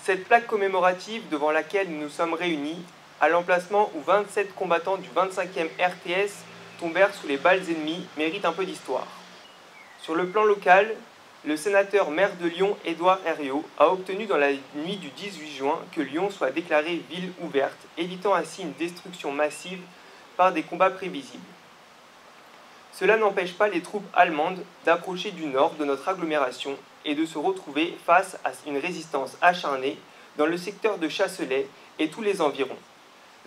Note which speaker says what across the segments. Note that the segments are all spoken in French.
Speaker 1: Cette plaque commémorative devant laquelle nous nous sommes réunis, à l'emplacement où 27 combattants du 25e RTS tombèrent sous les balles ennemies, mérite un peu d'histoire. Sur le plan local, le sénateur maire de Lyon, Édouard Herriot, a obtenu dans la nuit du 18 juin que Lyon soit déclarée ville ouverte, évitant ainsi une destruction massive par des combats prévisibles. Cela n'empêche pas les troupes allemandes d'approcher du nord de notre agglomération et de se retrouver face à une résistance acharnée dans le secteur de Chasselet et tous les environs.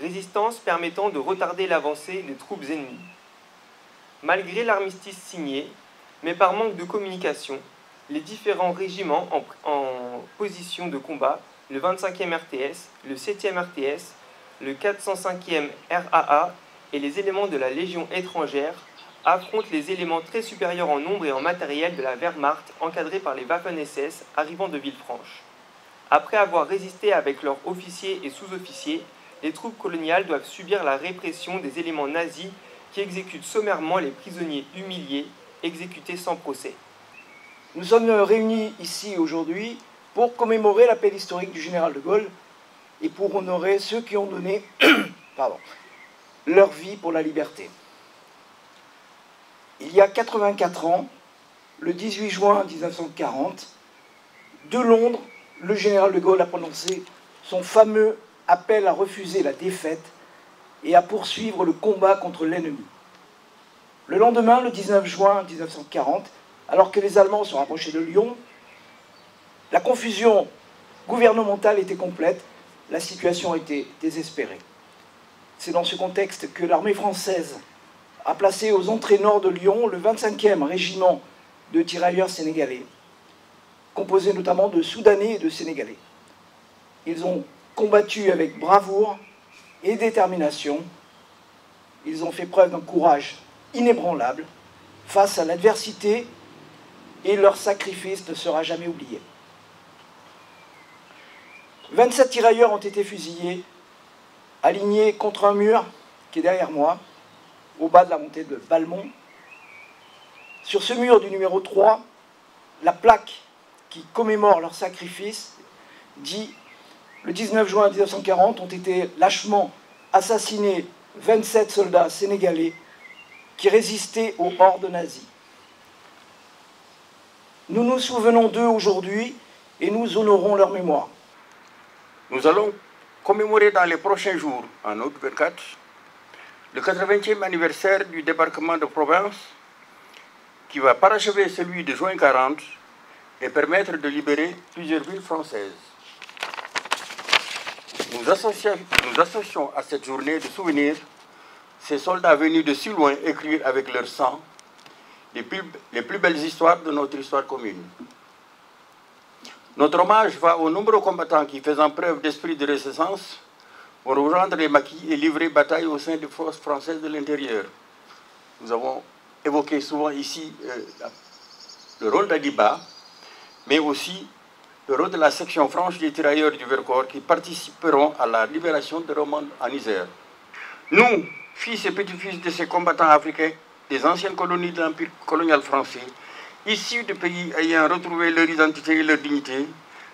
Speaker 1: Résistance permettant de retarder l'avancée des troupes ennemies. Malgré l'armistice signé, mais par manque de communication, les différents régiments en position de combat, le 25e RTS, le 7e RTS, le 405e RAA et les éléments de la Légion étrangère affrontent les éléments très supérieurs en nombre et en matériel de la Wehrmacht encadrés par les Waffen-SS arrivant de Villefranche. Après avoir résisté avec leurs officiers et sous-officiers, les troupes coloniales doivent subir la répression des éléments nazis qui exécutent sommairement les prisonniers humiliés, exécutés sans procès.
Speaker 2: Nous sommes réunis ici aujourd'hui pour commémorer l'appel historique du général de Gaulle et pour honorer ceux qui ont donné leur vie pour la liberté. Il y a 84 ans, le 18 juin 1940, de Londres, le général de Gaulle a prononcé son fameux appel à refuser la défaite et à poursuivre le combat contre l'ennemi. Le lendemain, le 19 juin 1940, alors que les Allemands se rapprochaient de Lyon, la confusion gouvernementale était complète, la situation était désespérée. C'est dans ce contexte que l'armée française a placé aux entrées nord de Lyon le 25e régiment de tirailleurs sénégalais, composé notamment de Soudanais et de Sénégalais. Ils ont combattu avec bravoure et détermination. Ils ont fait preuve d'un courage inébranlable face à l'adversité et leur sacrifice ne sera jamais oublié. 27 tirailleurs ont été fusillés, alignés contre un mur qui est derrière moi, au bas de la montée de Balmont. Sur ce mur du numéro 3, la plaque qui commémore leur sacrifice dit « Le 19 juin 1940 ont été lâchement assassinés 27 soldats sénégalais qui résistaient aux hordes nazies. Nous nous souvenons d'eux aujourd'hui et nous honorons leur mémoire. »
Speaker 3: Nous allons commémorer dans les prochains jours, en août 24, le 80e anniversaire du débarquement de Provence, qui va parachever celui de juin 40 et permettre de libérer plusieurs villes françaises. Nous associons à cette journée de souvenir ces soldats venus de si loin écrire avec leur sang les plus belles histoires de notre histoire commune. Notre hommage va aux nombreux combattants qui, faisant preuve d'esprit de résistance, vont rejoindre les maquis et livrer bataille au sein des forces françaises de l'intérieur. Nous avons évoqué souvent ici le rôle d'Adiba, mais aussi le rôle de la section franche des tirailleurs du Vercors qui participeront à la libération de Romande en Isère. Nous, fils et petits-fils de ces combattants africains des anciennes colonies de l'Empire colonial français, issus de pays ayant retrouvé leur identité et leur dignité,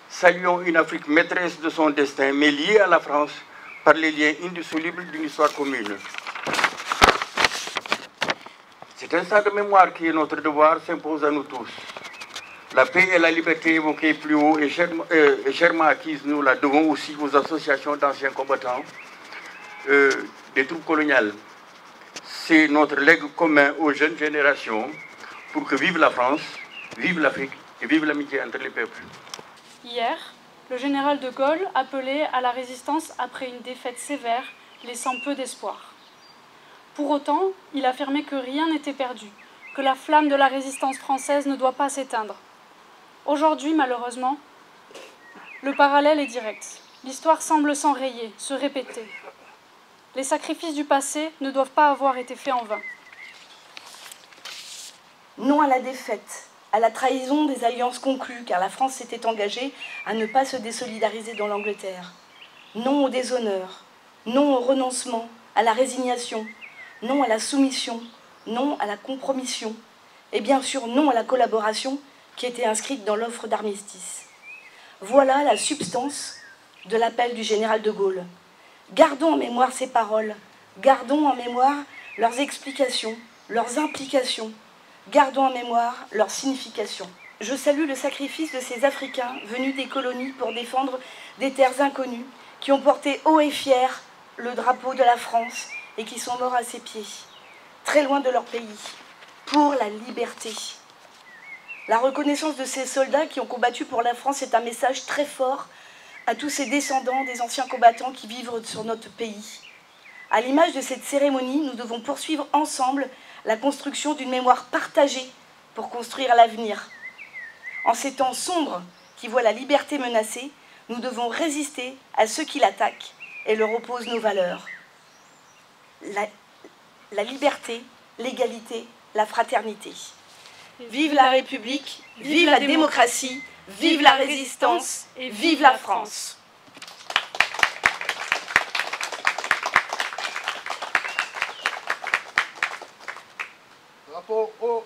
Speaker 3: saluons une Afrique maîtresse de son destin, mais liée à la France par les liens indissolubles d'une histoire commune. Cet instant de mémoire qui est notre devoir s'impose à nous tous. La paix et la liberté évoquées plus haut et chèrement acquises, nous la devons aussi aux associations d'anciens combattants des troupes coloniales. C'est notre legs commun aux jeunes générations pour que vive la France, vive l'Afrique et vive l'amitié entre les peuples.
Speaker 4: Hier, le général de Gaulle appelait à la résistance après une défaite sévère, laissant peu d'espoir. Pour autant, il affirmait que rien n'était perdu, que la flamme de la résistance française ne doit pas s'éteindre. Aujourd'hui, malheureusement, le parallèle est direct. L'histoire semble s'enrayer, se répéter. Les sacrifices du passé ne doivent pas avoir été faits en vain.
Speaker 5: Non à la défaite, à la trahison des alliances conclues, car la France s'était engagée à ne pas se désolidariser dans l'Angleterre. Non au déshonneur, non au renoncement, à la résignation, non à la soumission, non à la compromission, et bien sûr non à la collaboration qui était inscrite dans l'offre d'armistice. Voilà la substance de l'appel du général de Gaulle. Gardons en mémoire ces paroles, gardons en mémoire leurs explications, leurs implications, gardons en mémoire leur signification. Je salue le sacrifice de ces Africains venus des colonies pour défendre des terres inconnues, qui ont porté haut et fier le drapeau de la France et qui sont morts à ses pieds, très loin de leur pays, pour la liberté. La reconnaissance de ces soldats qui ont combattu pour la France est un message très fort à tous ces descendants des anciens combattants qui vivent sur notre pays. À l'image de cette cérémonie, nous devons poursuivre ensemble la construction d'une mémoire partagée pour construire l'avenir. En ces temps sombres qui voient la liberté menacée, nous devons résister à ceux qui l'attaquent et leur opposent nos valeurs. La liberté, l'égalité, la fraternité. Vive la République, vive la démocratie, vive la résistance et vive la France.
Speaker 6: Drapeau haut.